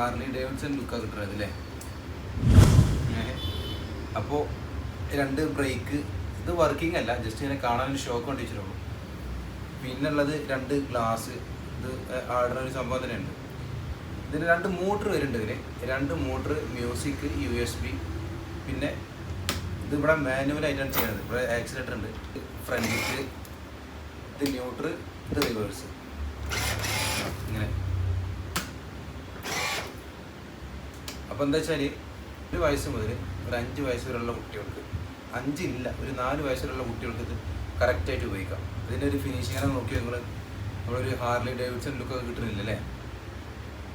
Harley Davidson ലുക്കാണ് കിട്ടുന്നത് അല്ലേ. അപ്പോൾ 2 ബ്രേക്ക്, ഇത് വർക്കിംഗ് അല്ല, ജസ്റ്റ് ഇങ്ങനെ കാണാനൊരു ഷോക്ക് കൊണ്ട് വെച്ചിട്ടുള്ളൂ. പിന്നുള്ളത് 2 ഗ്ലാസ്, ഇത് ആടുന്ന ഒരു സംഭവം തന്നെയുണ്ട്. ഇതിന് 2 മോട്ടർ വരുന്നുണ്ട്. ഇതിന് 2 മോട്ടർ, മ്യൂസിക്, USB. പിന്നെ ഇത് ഇവിടെ മാനുവലായിട്ടാണ് ചെയ്യുന്നത്. ഇവിടെ ആക്സിലേറ്റർ ഉണ്ട്, ഫ്രണ്ടിൽ ഇത് ന്യൂട്രൽ, ഇത് റിവേഴ്സ്. ഇങ്ങനെ. അപ്പോൾ എന്താ വെച്ചാൽ 1 വയസ്സ് മുതൽ ഒരു 5 വയസ്സ് വരെയുള്ള കുട്ടികൾക്ക്, 5 ഇല്ല, ഒരു 4 വയസ്സ് വരെയുള്ള കുട്ടികൾക്ക് ഇത് കറക്റ്റായിട്ട് ഉപയോഗിക്കാം. ഇതിൻ്റെ ഒരു ഫിനിഷിങ്ങനെ നോക്കി നമ്മളൊരു ഹാർലി ഡേവിഡ്സൺ ലുക്കൊക്കെ കിട്ടുന്നില്ല അല്ലേ.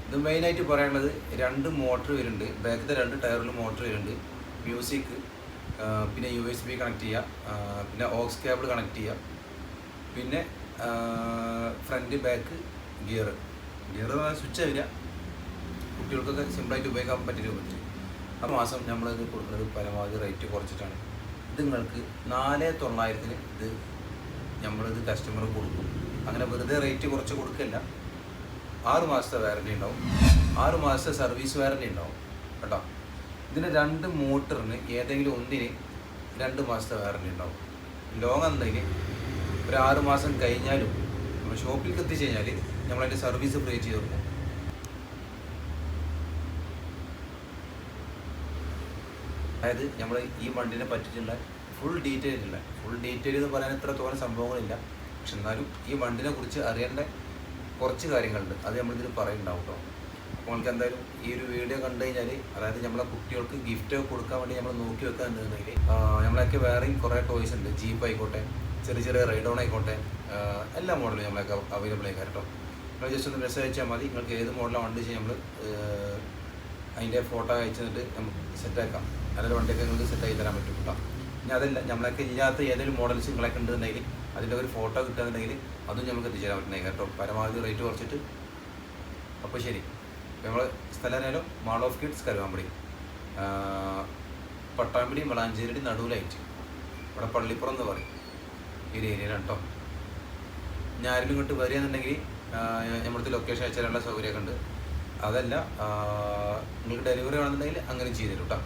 ഇത് മെയിനായിട്ട് പറയാനുള്ളത് 2 മോട്ടർ വരുന്നുണ്ട്, ബാക്കിലത്തെ 2 ടയറിൽ മോട്ടർ വരുന്നുണ്ട്, മ്യൂസിക്, പിന്നെ USB കണക്ട് ചെയ്യുക, പിന്നെ ഓക്സ് കേബിൾ കണക്ട് ചെയ്യുക, പിന്നെ ഫ്രണ്ട് ബാക്ക് ഗിയർ സ്വിച്ച് വരിക. കുട്ടികൾക്കൊക്കെ സിമ്പിളായിട്ട് ഉപയോഗിക്കാൻ പറ്റിയ രൂപത്തിൽ. ആ മാസം നമ്മളിത് കൊടുക്കുന്നത് പരമാവധി റേറ്റ് കുറച്ചിട്ടാണ്. ഇത് നിങ്ങൾക്ക് 4900 ഇത് നമ്മളിത് കസ്റ്റമർ കൊടുക്കും. അങ്ങനെ വെറുതെ റേറ്റ് കുറച്ച് കൊടുക്കില്ല. 6 മാസത്തെ വാറണ്ടി ഉണ്ടാവും, 6 മാസത്തെ സർവീസ് വാറണ്ടി ഉണ്ടാവും കേട്ടോ. ഇതിന് 2 മോട്ടറിന് ഏതെങ്കിലും ഒന്നിന് 2 മാസത്തെ വാറണ്ടി ഉണ്ടാവും. ലോങ് എന്തെങ്കിൽ ഒരു 6 മാസം കഴിഞ്ഞാലും നമ്മൾ ഷോപ്പിലേക്ക് എത്തിച്ച് കഴിഞ്ഞാൽ നമ്മളതിൻ്റെ സർവീസ് ഫ്രീ ചെയ്ത് കൊടുക്കും. അതായത് നമ്മൾ ഈ വണ്ടിനെ പറ്റിയിട്ടുള്ള ഫുൾ ഡീറ്റെയിൽ എന്ന് പറയാൻ ഇത്രത്തോളം സംഭവങ്ങളില്ല. പക്ഷെ എന്നാലും ഈ വണ്ടിനെ കുറിച്ച് അറിയേണ്ട കുറച്ച് കാര്യങ്ങളുണ്ട്, അത് നമ്മളിതിൽ പറയുന്നുണ്ടാവും കേട്ടോ. അപ്പോൾ നമുക്ക് എന്തായാലും ഈ ഒരു വീഡിയോ കണ്ടു കഴിഞ്ഞാൽ, അതായത് നമ്മളെ കുട്ടികൾക്ക് ഗിഫ്റ്റ് കൊടുക്കാൻ വേണ്ടി നമ്മൾ നോക്കി വെക്കാന്നുണ്ടെങ്കിൽ നമ്മളൊക്കെ വേറെയും കുറേ ടോയ്സ് ഉണ്ട്. ജീപ്പ് ആയിക്കോട്ടെ, ചെറിയ റൈഡോൺ ആയിക്കോട്ടെ, എല്ലാ മോഡലും നമ്മളൊക്കെ അവൈലബിൾ ആയിക്കാം കേട്ടോ. നിങ്ങൾ ജസ്റ്റ് ഒന്ന് മെസ്സേജ് അയച്ചാൽ മതി. നിങ്ങൾക്ക് ഏത് മോഡലാണ് വണ്ടി വെച്ചാൽ നമ്മൾ അതിൻ്റെ ഫോട്ടോ അയച്ചു തന്നിട്ട് നമുക്ക് സെറ്റാക്കാം. നല്ലൊരു വണ്ടിയൊക്കെ നിങ്ങൾക്ക് സെറ്റാക്കി തരാൻ പറ്റും കേട്ടോ. ഇനി അതല്ല, നമ്മളൊക്കെ ഇല്ലാത്ത ഏതെങ്കിലും മോഡൽസ് നിങ്ങളൊക്കെ ഉണ്ടെന്നുണ്ടെങ്കിൽ അതിൻ്റെ ഒരു ഫോട്ടോ കിട്ടുകയാണെന്നുണ്ടെങ്കിൽ അതും നമുക്ക് എത്തിച്ചേരാൻ പറ്റുന്നത് കേട്ടോ, പരമാവധി റേറ്റ് കുറച്ചിട്ട്. അപ്പോൾ ശരി, നമ്മൾ സ്ഥലം അറിയാലോ, mall of kids Karuvambadi, Pattambadi Valanchery നടുവിലായിട്ട്, ഇവിടെ പള്ളിപ്പുറം എന്ന് പറയും, ഈ ഒരു ഏരിയയിലാണ് കേട്ടോ. ഞാൻ ആരെങ്കിലും ഇങ്ങോട്ട് വരികയെന്നുണ്ടെങ്കിൽ നമ്മുടെ ലൊക്കേഷൻ അയച്ചാലുള്ള സൗകര്യമൊക്കെ ഉണ്ട്. അതല്ല നിങ്ങൾക്ക് ഡെലിവറി വേണമെന്നുണ്ടെങ്കിൽ അങ്ങനെ ചെയ്തു തരും കേട്ടോ.